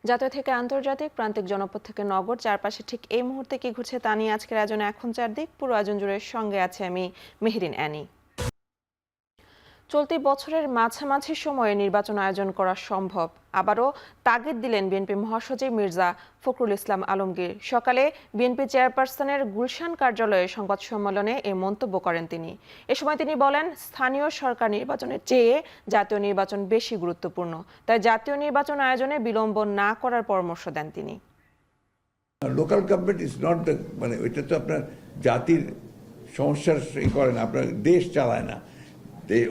জাতীয় থেকে আন্তর্জাতিক, প্রান্তিক জনপদ থেকে নগর, চারপাশে ঠিক এই মুহূর্তে কি ঘুরছে তা নিয়ে আজকের আয়োজনে এখন চারদিক। পুরো আয়োজন জুড়ে সঙ্গে আছে আমি মেহেরিন অ্যানি। চলতি বছরের মাঝামাঝি সময়ে নির্বাচন আয়োজন করা সম্ভব, আবারও তাগিদ দিলেন বিএনপি মহাসচিব মির্জা ফখরুল ইসলাম আলমগীর। সকালে বিএনপি চেয়ারপারসনের গুলশান কার্যালয়ে সংবাদ সম্মেলনে এ মন্তব্য করেন তিনি। এ সময় তিনি বলেন, স্থানীয় সরকার নির্বাচনের চেয়ে জাতীয় নির্বাচন বেশি গুরুত্বপূর্ণ, তাই জাতীয় নির্বাচন আয়োজনে বিলম্ব না করার পরামর্শ দেন তিনি। Local government is not the, মানে ওইটা তো আপনার জাতির সমস্যার করে না, আপনার দেশ চালায় না,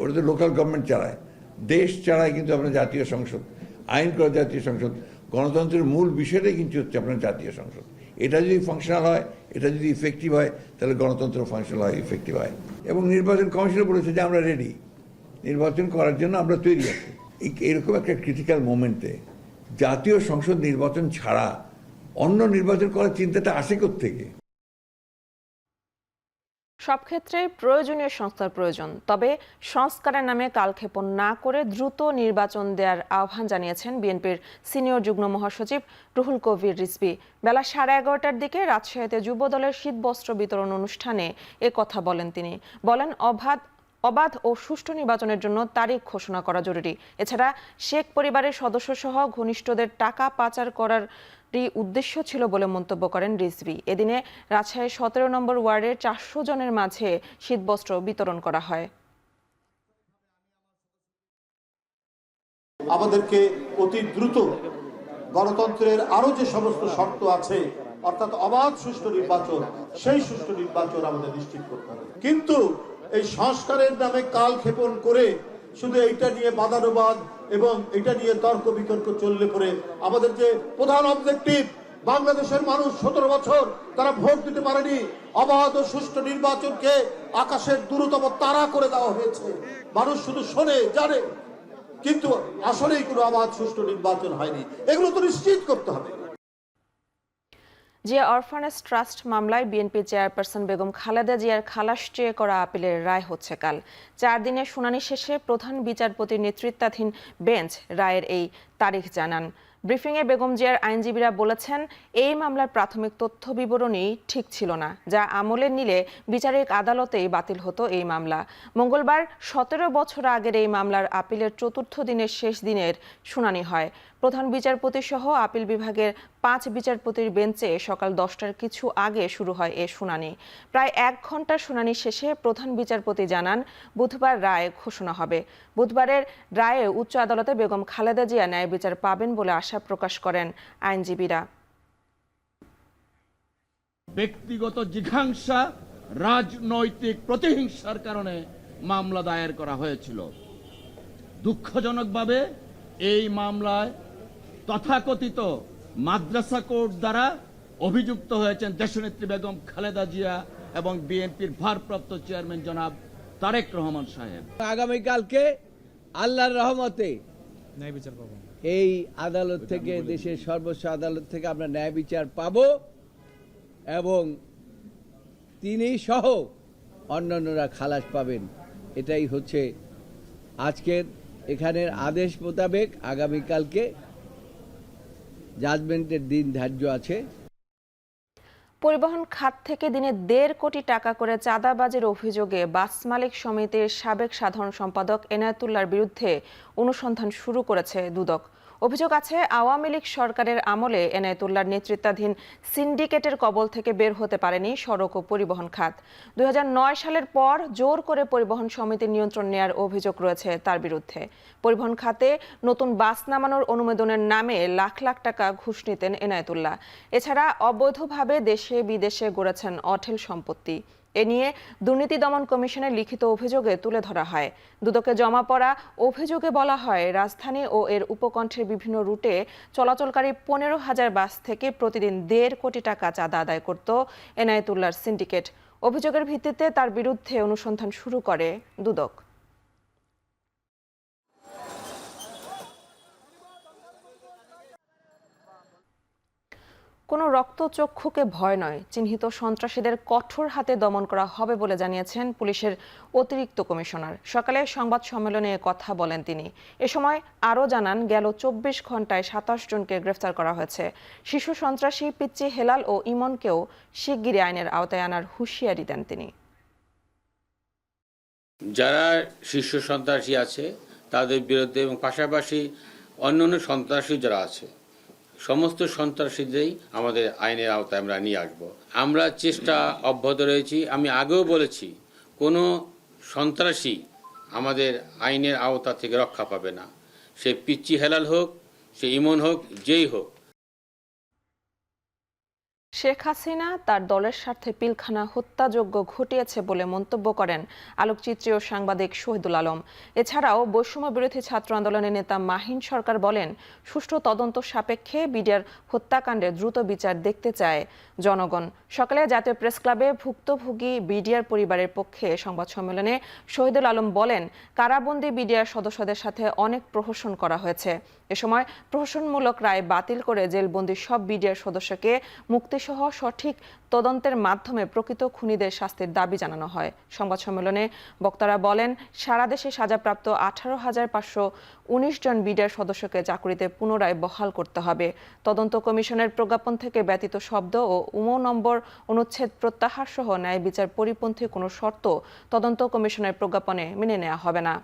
ওটা তো লোকাল গভর্নমেন্ট চালায়। দেশ চালায় কিন্তু আপনার জাতীয় সংসদ, আইন করা জাতীয় সংসদ। গণতন্ত্রের মূল বিষয়টাই কিন্তু হচ্ছে আপনার জাতীয় সংসদ। এটা যদি ফাংশনাল হয়, এটা যদি ইফেক্টিভ হয়, তাহলে গণতন্ত্র ফাংশনাল হয়, ইফেক্টিভ হয়। এবং নির্বাচন কমিশনও বলেছে যে আমরা রেডি, নির্বাচন করার জন্য আমরা তৈরি আছি। এরকম একটা ক্রিটিক্যাল মোমেন্টে জাতীয় সংসদ নির্বাচন ছাড়া অন্য নির্বাচন করার চিন্তাটা আসে কোত্থেকে? সব ক্ষেত্রে প্রয়োজনীয় সংস্কার প্রয়োজন, তবে সংস্কারের নামে কালক্ষেপণ না করে দ্রুত নির্বাচন দেওয়ার আহ্বান জানিয়েছেন বিএনপির সিনিয়র যুগ্ম মহাসচিব রুহুল কবির রিজভী। বেলা 11:30টার দিকে রাজশাহীতে যুবদলের শীতবস্ত্র বিতরণ অনুষ্ঠানে এ কথা বলেন তিনি। বলেন, অবাধ ও সুষ্ঠু নির্বাচনের জন্য তারিখ ঘোষণা করা জরুরি। এছাড়া শেখ পরিবারের সদস্যসহ ঘনিষ্ঠদের টাকা পাচার করার উদ্দেশ্য ছিল বলে মন্তব্য করেন রিজভী। এদিনে রাজশাহীর 17 নম্বর ওয়ার্ডের 400 জনের মাঝে শীতবস্ত্র বিতরণ করা হয়। আমাদেরকে অতি দ্রুত গণতন্ত্রের আরো যে সমস্ত শর্ত আছে, অর্থাৎ অবাধ সুষ্ঠু নির্বাচন, সেই সুষ্ঠু নির্বাচন আমাদের নিশ্চিত করতে হবে। কিন্তু এই সংস্কারের নামে কালক্ষেপণ করে শুধু এইটা নিয়ে বাদানুবাদ এবং এটা নিয়ে তর্ক বিতর্ক চললে পরে আমাদের যে প্রধান অবজেক্টিভ, বাংলাদেশের মানুষ 17 বছর তারা ভোট দিতে পারেনি, অবাধ ও সুষ্ঠু নির্বাচনকে আকাশের দূরতম তারা করে দেওয়া হয়েছে। মানুষ শুধু শোনে, জানে, কিন্তু আসলেই কোনো অবাধ সুষ্ঠু নির্বাচন হয়নি। এগুলো তো নিশ্চিত করতে হবে। জিয়া অরফানেজ ট্রাস্ট মামলায় বিএনপি চেয়ারপারসন বেগম খালেদা জিয়ার খালাস চেয়ে করা আপিলের রায় হচ্ছে কাল। 4 দিনের শুনানি শেষে প্রধান বিচারপতির নেতৃত্বাধীন বেঞ্চ রায়ের এই তারিখ জানান। ব্রিফিংয়ে বেগম জিয়ার আইনজীবীরা বলেছেন, এই মামলার প্রাথমিক তথ্য বিবরণী ঠিক ছিল না, যা আমলে নিলে বিচারিক আদালতেই বাতিল হতো এই মামলা। মঙ্গলবার 17 বছর আগের এই মামলার আপিলের 4র্থ দিনের শেষ দিনের শুনানি হয়। প্রধান বিচারপতি সহ আপিল বিভাগের 5 বিচারপতির বেঞ্চে সকাল 10টার কিছু আগে শুরু হয় এ শুনানি। প্রায় 1 ঘন্টার শুনানি শেষে প্রধান বিচারপতি জানান, বুধবার রায় ঘোষণা হবে। বুধবারের রায়ে উচ্চ আদালতে বেগম খালেদা জিয়া ন্যায় বিচার পাবেন বলে আশা প্রকাশ করেন আইনজীবীরা। ব্যক্তিগত জিঘাংসা, রাজনৈতিক প্রতিহিংসার কারণে মামলা দায়ের করা হয়েছিল। দুঃখজনকভাবে এই মামলায় তথাকথিত মাদ্রাসা কোর্ট দ্বারা অভিযুক্ত হয়েছেন দেশনেত্রী বেগম খালেদা জিয়া এবং বিএনপির ভারপ্রাপ্ত চেয়ারম্যান জনাব তারেক রহমান সাহেব। আগামীকালকে আল্লাহর রহমতে ন্যায় বিচার পাবো, এই আদালত থেকে, দেশের সর্বোচ্চ আদালত থেকে আমরা ন্যায় বিচার পাব এবং তিনি সহ অন্যান্যরা খালাস পাবেন। এটাই হচ্ছে আজকের এখানের আদেশ মোতাবেক আগামীকালকে জাজমেন্টের দিন ধার্য আছে। পরিবহন খাত থেকে দিনে 1.5 কোটি টাকা করে চাঁদাবাজির অভিযোগে বাস মালিক সমিতির সাবেক সাধারণ সম্পাদক এনায়েতুল্লাহর বিরুদ্ধে অনুসন্ধান শুরু করেছে দুদক। অভিযোগ আছে, আওয়ামী লীগ সরকারের আমলে এনায়েতুল্লাহর নেতৃত্বাধীন সিন্ডিকেটের কবল থেকে বের হতে পারেনি সড়ক ও পরিবহন খাত। 2009 সালের পর জোর করে পরিবহন সমিতির নিয়ন্ত্রণ নেয়ার অভিযোগ রয়েছে তার বিরুদ্ধে। পরিবহন খাতে নতুন বাস নামানোর অনুমোদনের নামে লাখ লাখ টাকা ঘুষ নিতেন এনায়েতুল্লাহ। এছাড়া অবৈধভাবে দেশে বিদেশে গড়েছেন অঢেল সম্পত্তি। এ নিয়ে দুর্নীতি দমন কমিশনের লিখিত অভিযোগে তুলে ধরা হয়। দুদকে জমা পড়া অভিযোগে বলা হয়, রাজধানী ও এর উপকণ্ঠের বিভিন্ন রুটে চলাচলকারী 15,000 বাস থেকে প্রতিদিন 1.5 কোটি টাকা চাঁদা আদায় করত এনায়েতুল্লাহর সিন্ডিকেট। অভিযোগের ভিত্তিতে তার বিরুদ্ধে অনুসন্ধান শুরু করে দুদক। কোনো রক্তচক্ষুকে ভয় নয়, চিহ্নিত সন্ত্রাসীদের কঠোর হাতে দমন করা হবে বলে জানিয়েছেন পুলিশের অতিরিক্ত কমিশনার। সকালে সংবাদ সম্মেলনে এ কথা বলেন তিনি। এ সময় আরও জানান, গেল ২৪ ঘন্টায় ২৭ জনকে গ্রেফতার করা হয়েছে। শিশু সন্ত্রাসী পিচ্চি হেলাল ও ইমনকেও শিগগিরই আইনের আওতায় আনার হুঁশিয়ারি দেন তিনি। যারা শীর্ষ সন্ত্রাসী আছে তাদের বিরুদ্ধে এবং পাশাপাশি অন্যান্য সন্ত্রাসী যারা আছে সমস্ত সন্ত্রাসীদেরই আমাদের আইনের আওতায় আমরা নিয়ে আসব। আমরা চেষ্টা অব্যাহত রয়েছি। আমি আগেও বলেছি, কোনো সন্ত্রাসী আমাদের আইনের আওতা থেকে রক্ষা পাবে না, সে পিচ্চি হেলাল হোক, সে ইমন হোক, যেই হোক। শেখ হাসিনা তার দলের স্বার্থে পিলখানা হত্যাযজ্ঞ ঘটিয়েছে বলে মন্তব্য করেন আলোকচিত্রী ও সাংবাদিক শহীদুল আলম। এছাড়াও বৈষম্য বিরোধী ছাত্র আন্দোলনের নেতা মাহিন সরকার বলেন, সুষ্ঠু তদন্ত সাপেক্ষে বিডিআর হত্যাকাণ্ডের দ্রুত বিচার দেখতে চায় জনগণ। সকালে জাতীয় প্রেস ক্লাবে ভুক্তভোগী বিডিআর পরিবারের পক্ষে সংবাদ সম্মেলনে শহীদুল আলম বলেন, কারাবন্দী বিডিআর সদস্যদের সাথে অনেক প্রহসন করা হয়েছে। এ সময় প্রহসনমূলক রায় বাতিল করে জেলবন্দি সব বিডিআর সদস্যকে মুক্তিসহ সঠিক তদন্তের মাধ্যমে প্রকৃত খুনিদের শাস্তির দাবি জানানো হয়। সংবাদ সম্মেলনে বক্তারা বলেন, সারা দেশে সাজাপ্রাপ্ত ১৮,৫১৯ জন বিডিআর সদস্যকে চাকরিতে পুনরায় বহাল করতে হবে। তদন্ত কমিশনের প্রজ্ঞাপন থেকে ব্যতীত শব্দ ও উমো নম্বর অনুচ্ছেদ প্রত্যাহার সহ ন্যায় বিচার পরিপন্থী কোনো শর্ত তদন্ত কমিশনের প্রজ্ঞাপনে মেনে নেওয়া হবে না।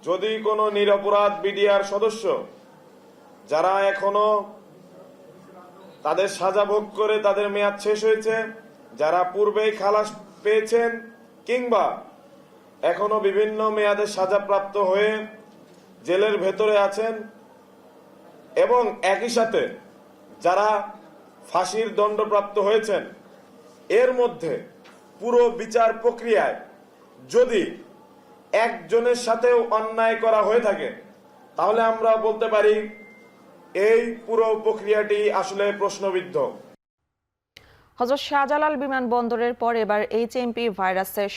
যদি কোনো নিরপরাধ বিডিআর সদস্য যারা এখনো তাদের সাজা ভোগ করে তাদের মেয়াদ শেষ হয়েছে, যারা পূর্বেই খালাস পেয়েছেন কিংবা এখনো বিভিন্ন মেয়াদে সাজাপ্রাপ্ত হয়ে জেলের ভেতরে আছেন এবং একই সাথে যারা ফাঁসির দণ্ডপ্রাপ্ত হয়েছেন, এর মধ্যে পুরো বিচার প্রক্রিয়ায় যদি একজনের সাথেও অন্যায় করা হয়ে থাকে, তাহলে আমরা বলতে পারি এই পুরো প্রক্রিয়াটি আসলে প্রশ্নবিদ্ধ। হযরত শাহজালাল বিমানবন্দরের পর এবার এইচএমপি ভাইরাসের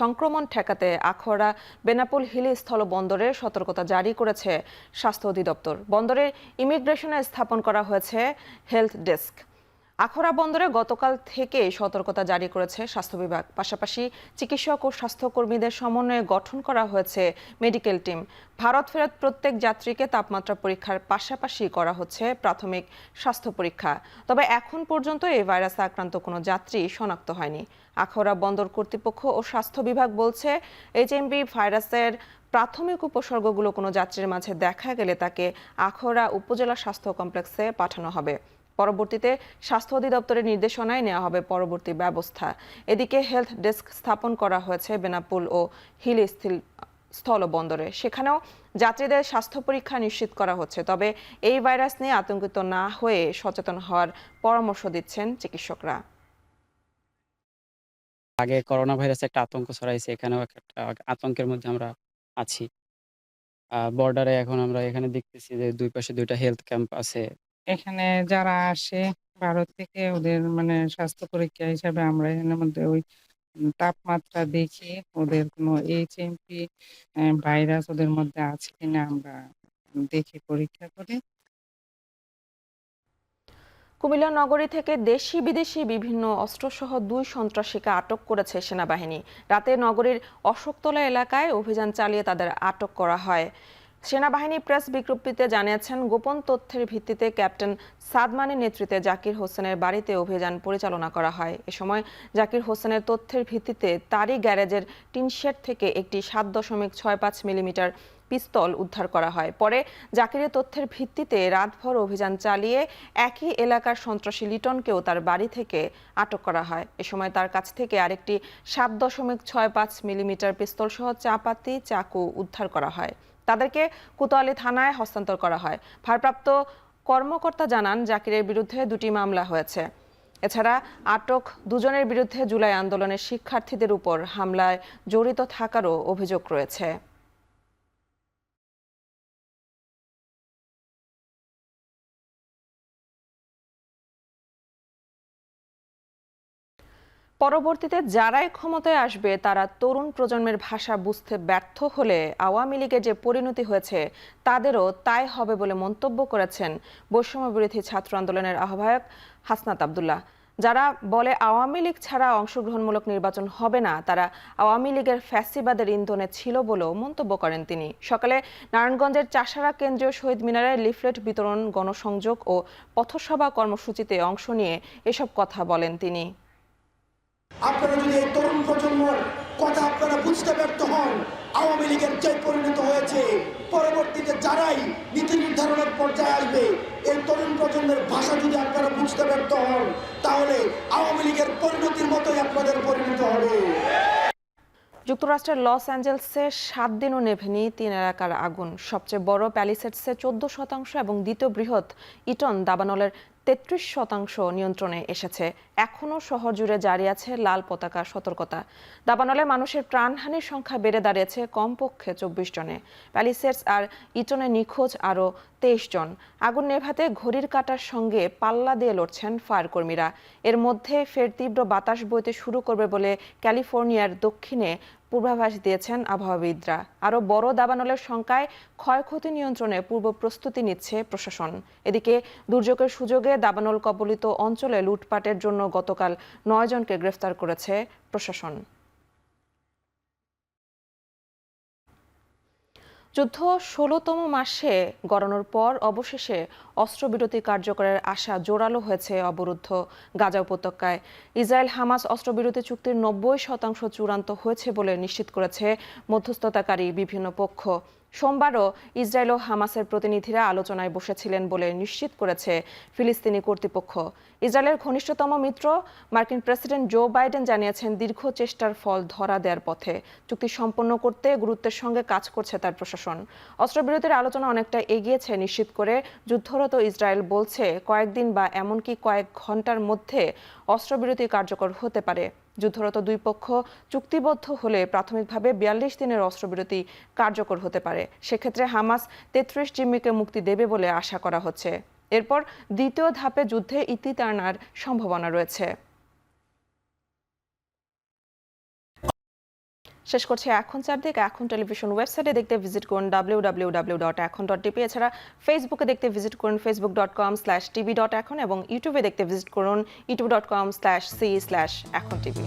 সংক্রমণ ঠেকাতে আখাউড়া বেনাপোল হিলি স্থলবন্দরে সতর্কতা জারি করেছে স্বাস্থ্য অধিদপ্তর। বন্দরের ইমিগ্রেশনে স্থাপন করা হয়েছে হেলথ ডেস্ক। আখাউড়া বন্দরে গতকাল থেকে সতর্কতা জারি করেছে স্বাস্থ্য বিভাগ। পাশাপাশি চিকিৎসক ও স্বাস্থ্যকর্মীদের সমন্বয়ে গঠন করা হয়েছে মেডিকেল টিম। ভারত ফেরত প্রত্যেক যাত্রীকে তাপমাত্রা পরীক্ষার পাশাপাশি করা হচ্ছে প্রাথমিক স্বাস্থ্য পরীক্ষা। তবে এখন পর্যন্ত এই ভাইরাসে আক্রান্ত কোনো যাত্রী শনাক্ত হয়নি। আখাউড়া বন্দর কর্তৃপক্ষ ও স্বাস্থ্য বিভাগ বলছে, এইচএমভি ভাইরাসের প্রাথমিক উপসর্গগুলো কোনো যাত্রীর মাঝে দেখা গেলে তাকে আখাউড়া উপজেলা স্বাস্থ্য কমপ্লেক্সে পাঠানো হবে। পরবর্তীতে স্বাস্থ্য অধিদপ্তরের নির্দেশনায় নেওয়া হবে পরবর্তী ব্যবস্থা। এদিকে হেলথ ডেস্ক স্থাপন করা হয়েছে বেনাপুল ও হিলি স্থলবন্দরে। সেখানেও যাত্রীদের স্বাস্থ্য পরীক্ষা নিশ্চিত করা হচ্ছে। তবে এই ভাইরাস নিয়ে আতঙ্কিত না হয়ে সচেতন হওয়ার পরামর্শ দিচ্ছেন চিকিৎসকরা। আগে করোনা ভাইরাস একটা আতঙ্ক ছড়াইছে, এখানেও একটা আতঙ্কের মধ্যে আমরা আছি। বর্ডারে এখন আমরা এখানে দেখতেছি যে দুই পাশে ২টা হেলথ ক্যাম্প আছে। এখানে যারা আসে ভারত থেকে ওদের মানে স্বাস্থ্য পরীক্ষা হিসাবে আমরা এখানের মধ্যে ওই তাপমাত্রা দেখি ওদের কোনো এইচএমপি ভাইরাস ওদের মধ্যে আছে কিনা আমরা দেখি, পরীক্ষা করি। কুমিল্লা নগরী থেকে দেশি বিদেশি বিভিন্ন অস্ত্রসহ ২ সন্ত্রাসীকে আটক করেছে সেনাবাহিনী। রাতে নগরীর অশোকতলা এলাকায় অভিযান চালিয়ে তাদের আটক করা হয়। সেনাবাহিনী প্রেস বিজ্ঞপ্তিতে জানিয়েছেন, গোপন তথ্যের ভিত্তিতে ক্যাপ্টেন সাদমানের নেতৃত্বে জাকির হোসেনের বাড়িতে অভিযান পরিচালনা করা হয়। এ সময় জাকির হোসেনের তথ্যের ভিত্তিতে তারই গ্যারেজের টিনশেড থেকে একটি ৭.৬৫ মিলিমিটার পিস্তল উদ্ধার করা হয়। পরে জাকিরের তথ্যের ভিত্তিতে রাতভর অভিযান চালিয়ে একই এলাকার সন্ত্রাসী লিটনকেও তার বাড়ি থেকে আটক করা হয়। এ সময় তার কাছ থেকে আরেকটি ৭.৬৫ মিলিমিটার পিস্তল সহ চাপাতি চাকু উদ্ধার করা হয়। তাদেরকে কোতোয়ালি থানায় হস্তান্তর করা হয়। ভারপ্রাপ্ত কর্মকর্তা জানান, জাকিরের বিরুদ্ধে 2টি মামলা হয়েছে। এছাড়া আটক 2 জনের বিরুদ্ধে জুলাই আন্দোলনের শিক্ষার্থীদের উপর হামলায় জড়িত থাকারও অভিযোগ রয়েছে। পরবর্তীতে যারাই ক্ষমতায় আসবে তারা তরুণ প্রজন্মের ভাষা বুঝতে ব্যর্থ হলে আওয়ামী লীগের যে পরিণতি হয়েছে তাদেরও তাই হবে বলে মন্তব্য করেছেন বৈষম্য বিরোধী ছাত্র আন্দোলনের আহ্বায়ক হাসনাত আব্দুল্লাহ। যারা বলে আওয়ামী লীগ ছাড়া অংশগ্রহণমূলক নির্বাচন হবে না, তারা আওয়ামী লীগের ফ্যাসিবাদের ইন্ধনে ছিল বলেও মন্তব্য করেন তিনি। সকালে নারায়ণগঞ্জের চাষারা কেন্দ্রীয় শহীদ মিনারে লিফলেট বিতরণ, গণসংযোগ ও পথসভা কর্মসূচিতে অংশ নিয়ে এসব কথা বলেন তিনি। আপনারা যদি এই তরুণ প্রজন্মের কথা আপনারা বুঝতে ব্যর্থ হন, আওয়ামী লীগের যে পরিণত হয়েছে, পরবর্তীতে যারাই নীতি নির্ধারণের পর্যায়ে আসবে, এই তরুণ প্রজন্মের ভাষা যদি আপনারা বুঝতে ব্যর্থ হন, তাহলে আওয়ামী লীগের পরিণতির মতোই আপনাদের পরিণত হবে। যুক্তরাষ্ট্রের লস অ্যাঞ্জেলসে 7 দিনও নেভেনি 3 এলাকার আগুন। সবচেয়ে বড় প্যালিসেডসে 14% এবং দ্বিতীয় বৃহৎ ইটন দাবানলের 33% নিয়ন্ত্রণে এসেছে। এখনও শহর জুড়ে জারি আছে লাল পতাকা সতর্কতা। দাবানলে মানুষের প্রাণহানির সংখ্যা বেড়ে দাঁড়িয়েছে কমপক্ষে 24 জনে। প্যালিসেডস আর ইটনে নিখোঁজ আরও 23 জন। আগুন নেভাতে ঘড়ির কাঁটার সঙ্গে পাল্লা দিয়ে লড়ছেন ফায়ার কর্মীরা। এর মধ্যে ফের তীব্র বাতাস বইতে শুরু করবে বলে ক্যালিফোর্নিয়ার দক্ষিণে পূর্বাভাস দিয়েছেন আবহাওয়াবিদরা। আরও বড় দাবানলের সংখ্যায় ক্ষয়ক্ষতি নিয়ন্ত্রণে পূর্ব প্রস্তুতি নিচ্ছে প্রশাসন। এদিকে দুর্যোগের সুযোগে দাবানল কবলিত অঞ্চলে লুটপাটের জন্য গতকাল 9 জনকে গ্রেফতার করেছে প্রশাসন। যুদ্ধ 16তম মাসে গড়ানোর পর অবশেষে অস্ত্রবিরতি কার্যকরের আশা জোরালো হয়েছে অবরুদ্ধ গাজা উপত্যকায়। ইসরায়েল হামাস অস্ত্রবিরতি চুক্তির 90% চূড়ান্ত হয়েছে বলে নিশ্চিত করেছে মধ্যস্থতাকারী বিভিন্ন পক্ষ। সোমবারও ইসরায়েল ও হামাসের প্রতিনিধিরা আলোচনায় বসেছিলেন বলে নিশ্চিত করেছে ফিলিস্তিনি কর্তৃপক্ষ। ইসরায়েলের ঘনিষ্ঠতম মিত্র মার্কিন প্রেসিডেন্ট জো বাইডেন জানিয়েছেন দীর্ঘ চেষ্টার ফল ধরা দেওয়ার পথে। চুক্তি সম্পন্ন করতে গুরুত্বের সঙ্গে কাজ করছে তার প্রশাসন। অস্ত্রবিরতির আলোচনা অনেকটা এগিয়েছে নিশ্চিত করে যুদ্ধরত ইসরায়েল বলছে কয়েকদিন বা এমনকি কয়েক ঘন্টার মধ্যে অস্ত্রবিরতি কার্যকর হতে পারে। যুদ্ধরত দুই পক্ষ চুক্তিবদ্ধ হলে প্রাথমিকভাবে 42 দিনের অস্ত্রবিরতি কার্যকর হতে পারে। সেক্ষেত্রে হামাস 33 জিম্মিকে মুক্তি দেবে বলে আশা করা হচ্ছে। এরপর দ্বিতীয় ধাপে যুদ্ধে ইতি টানার সম্ভাবনা রয়েছে। শেষ করছে এখন চারদিক। এখন টেলিভিশন ওয়েবসাইটে দেখতে ভিজিট করুন www.ekon.tv। এছাড়া ফেসবুকে দেখতে ভিজিট করুন facebook.com/tv.ekon এবং ইউটিউবে দেখতে ভিজিট করুন youtube.com/c/echontv।